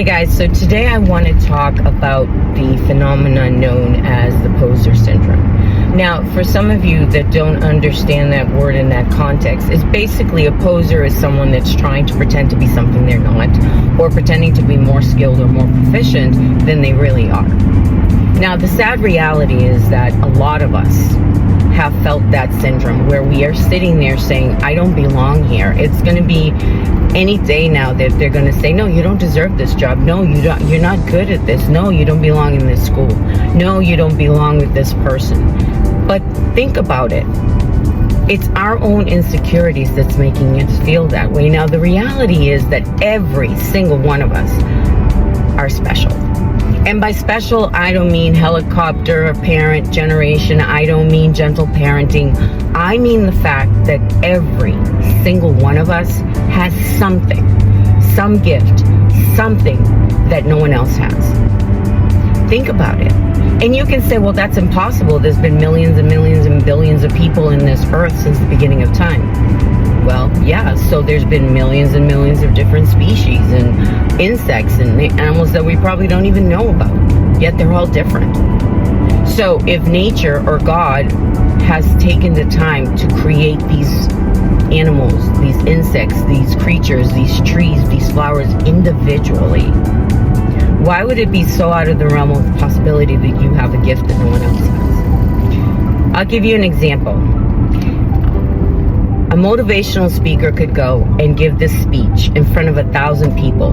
Hey guys, so today I want to talk about the phenomenon known as the poser syndrome. Now, for some of you that don't understand that word in that context, it's basically a poser is someone that's trying to pretend to be something they're not, or pretending to be more skilled or more proficient than they really are. Now, the sad reality is that a lot of us have felt that syndrome where we are sitting there saying, I don't belong here. It's going to be any day now that they're going to say, no, you don't deserve this job. No, you're not good at this. No, you don't belong in this school. No, you don't belong with this person. But think about it. It's our own insecurities that's making us feel that way. Now, the reality is that every single one of us are special. And by special, I don't mean helicopter parent generation. I don't mean gentle parenting. I mean the fact that every single one of us has something, some gift, something that no one else has. Think about it. And you can say, well, that's impossible. There's been millions and millions and billions of people in this earth since the beginning of time. Well, yeah, so there's been millions and millions of different species and insects and animals that we probably don't even know about, yet they're all different. So if nature or God has taken the time to create these animals, these insects, these creatures, these trees, these flowers individually, why would it be so out of the realm of the possibility that you have a gift that no one else has? I'll give you an example. A motivational speaker could go and give this speech in front of 1,000 people,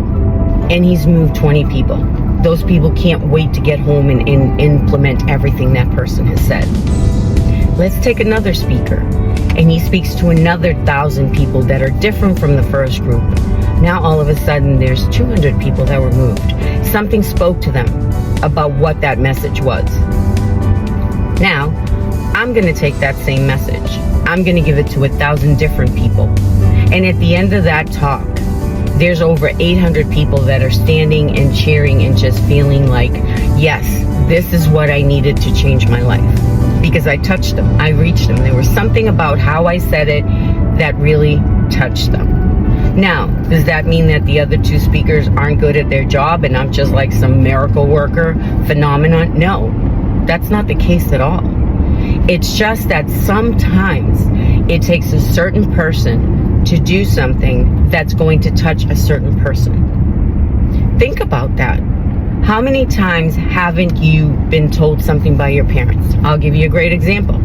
and he's moved 20 people. Those people can't wait to get home and implement everything that person has said. Let's take another speaker, and he speaks to another 1,000 people that are different from the first group. Now all of a sudden there's 200 people that were moved. Something spoke to them about what that message was. Now, I'm going to take that same message. I'm going to give it to 1,000 different people. And at the end of that talk, there's over 800 people that are standing and cheering and just feeling like, yes, this is what I needed to change my life. Because I touched them. I reached them. There was something about how I said it that really touched them. Now, does that mean that the other two speakers aren't good at their job and I'm just like some miracle worker phenomenon? No, that's not the case at all. It's just that sometimes it takes a certain person to do something that's going to touch a certain person. Think about that. How many times haven't you been told something by your parents? I'll give you a great example.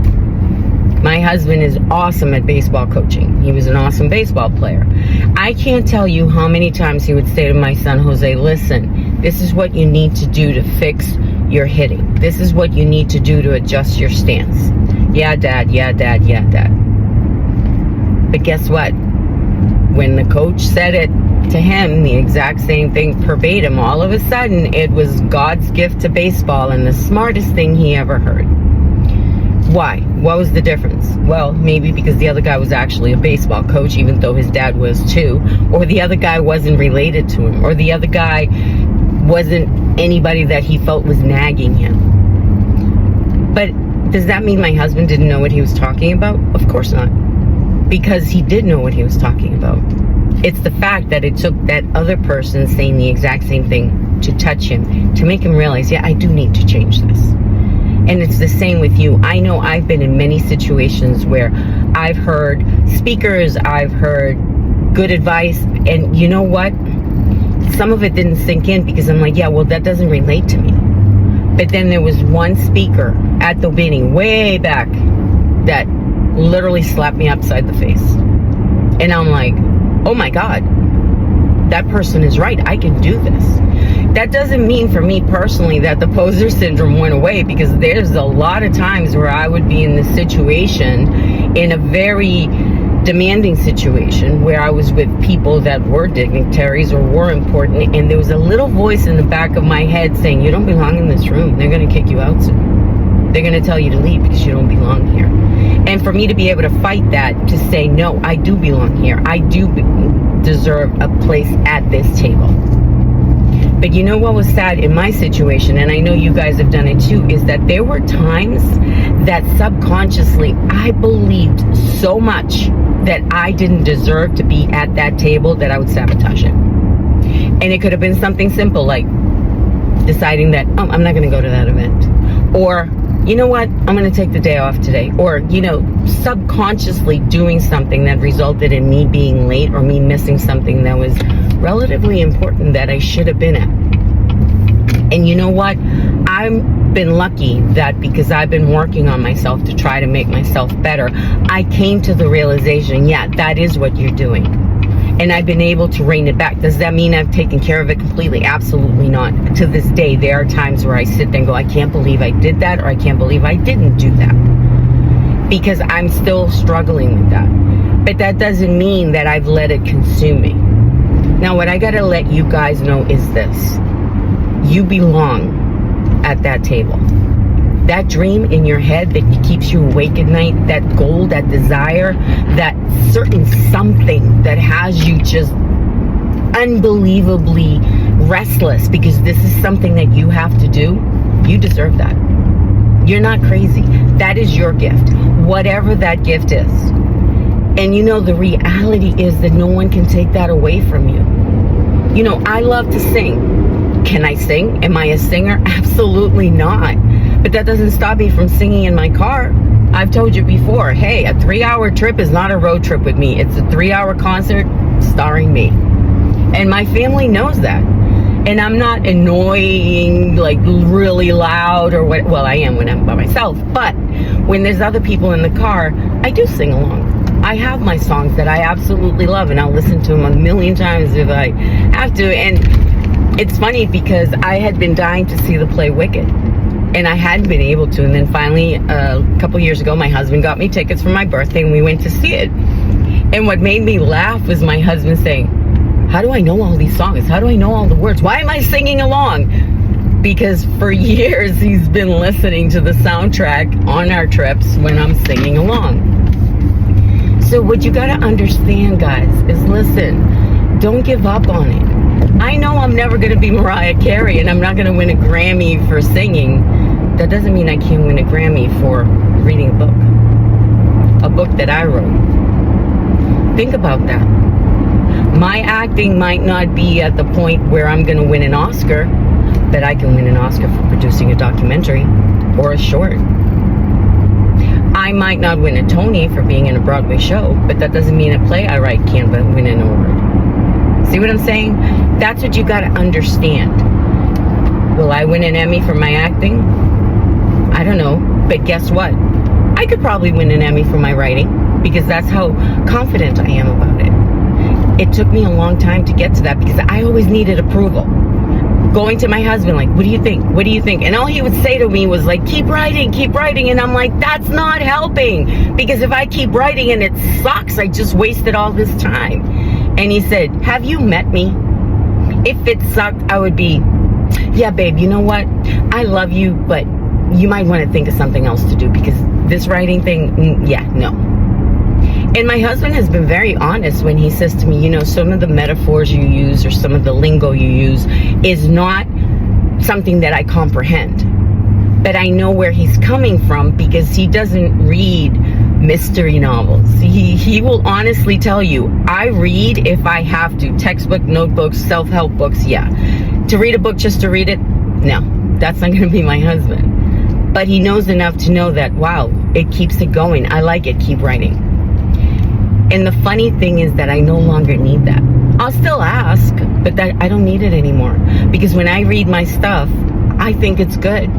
My husband is awesome at baseball coaching. He was an awesome baseball player. I can't tell you how many times he would say to my son, Jose, listen, this is what you need to do to fix your hitting. This is what you need to do to adjust your stance. Yeah, Dad, yeah, Dad, yeah, Dad. But guess what? When the coach said it to him, the exact same thing verbatim, all of a sudden it was God's gift to baseball and the smartest thing he ever heard. Why? What was the difference? Well, maybe because the other guy was actually a baseball coach, even though his dad was too, or the other guy wasn't related to him, or the other guy wasn't anybody that he felt was nagging him. But does that mean my husband didn't know what he was talking about? Of course not. Because he did know what he was talking about. It's the fact that it took that other person saying the exact same thing to touch him, to make him realize, yeah, I do need to change this. And it's the same with you. I know I've been in many situations where I've heard speakers, I've heard good advice, and you know what? Some of it didn't sink in because I'm like, yeah, well, that doesn't relate to me. But then there was one speaker at the beginning, way back, that literally slapped me upside the face. And I'm like, oh my God, that person is right. I can do this. That doesn't mean for me personally that the poser syndrome went away, because there's a lot of times where I would be in this situation, in a very demanding situation, where I was with people that were dignitaries or were important, and there was a little voice in the back of my head saying, you don't belong in this room. They're going to kick you out soon. They're going to tell you to leave because you don't belong here. And for me to be able to fight that, to say, no, I do belong here. I do deserve a place at this table. But you know what was sad in my situation, and I know you guys have done it too, is that there were times that subconsciously I believed so much that I didn't deserve to be at that table that I would sabotage it. And it could have been something simple like deciding that, oh, I'm not going to go to that event. Or, you know what, I'm going to take the day off today. Or, you know, subconsciously doing something that resulted in me being late or me missing something that was relatively important that I should have been at. And you know what? I've been lucky that because I've been working on myself to try to make myself better, I came to the realization, yeah, that is what you're doing. And I've been able to rein it back. Does that mean I've taken care of it completely? Absolutely not. To this day, there are times where I sit there and go, I can't believe I did that, or I can't believe I didn't do that. Because I'm still struggling with that. But that doesn't mean that I've let it consume me. Now, what I gotta let you guys know is this. You belong at that table. That dream in your head that keeps you awake at night, that goal, that desire, that certain something that has you just unbelievably restless because this is something that you have to do, you deserve that. You're not crazy. That is your gift, whatever that gift is. And you know, the reality is that no one can take that away from you. You know, I love to sing. Can I sing? Am I a singer? Absolutely not. But that doesn't stop me from singing in my car. I've told you before, hey, a 3-hour trip is not a road trip with me. It's a 3-hour concert starring me. And my family knows that. And I'm not annoying, like really loud or what. Well, I am when I'm by myself. But when there's other people in the car, I do sing along. I have my songs that I absolutely love, and I'll listen to them a million times if I have to. And it's funny because I had been dying to see the play Wicked, and I hadn't been able to. And then finally, a couple years ago, my husband got me tickets for my birthday, and we went to see it. And what made me laugh was my husband saying, how do I know all these songs? How do I know all the words? Why am I singing along? Because for years, he's been listening to the soundtrack on our trips when I'm singing along. So what you got to understand, guys, is listen, don't give up on it. I know I'm never going to be Mariah Carey, and I'm not going to win a Grammy for singing. That doesn't mean I can't win a Grammy for reading a book that I wrote. Think about that. My acting might not be at the point where I'm going to win an Oscar, but I can win an Oscar for producing a documentary or a short. I might not win a Tony for being in a Broadway show, but that doesn't mean a play I write can't win an award. See what I'm saying? That's what you got to understand. Will I win an Emmy for my acting? I don't know, but guess what? I could probably win an Emmy for my writing because that's how confident I am about it. It took me a long time to get to that because I always needed approval. Going to my husband, like, what do you think? What do you think? And all he would say to me was like, keep writing. And I'm like, that's not helping. Because if I keep writing and it sucks, I just wasted all this time. And he said, have you met me? If it sucked, I would be, yeah, babe, you know what? I love you, but you might want to think of something else to do because this writing thing, yeah, no. And my husband has been very honest when he says to me, you know, some of the metaphors you use or some of the lingo you use is not something that I comprehend. But I know where he's coming from because he doesn't read mystery novels. He will honestly tell you, I read if I have to. Textbook, notebooks, self-help books, yeah. To read a book just to read it, no. That's not going to be my husband. But he knows enough to know that, wow, it keeps it going. I like it. Keep writing. And the funny thing is that I no longer need that. I'll still ask, but that I don't need it anymore. Because when I read my stuff, I think it's good.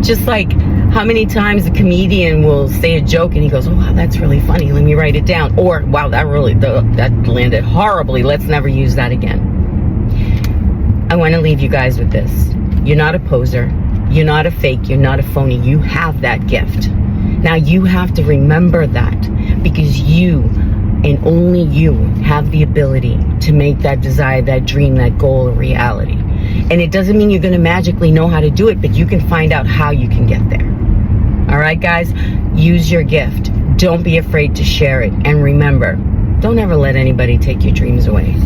Just like how many times a comedian will say a joke and he goes, oh, wow, that's really funny. Let me write it down. Or, wow, that landed horribly. Let's never use that again. I want to leave you guys with this. You're not a poser. You're not a fake. You're not a phony. You have that gift. Now you have to remember that because you and only you have the ability to make that desire, that dream, that goal a reality. And it doesn't mean you're going to magically know how to do it, but you can find out how you can get there. All right, guys, use your gift. Don't be afraid to share it. And remember, don't ever let anybody take your dreams away.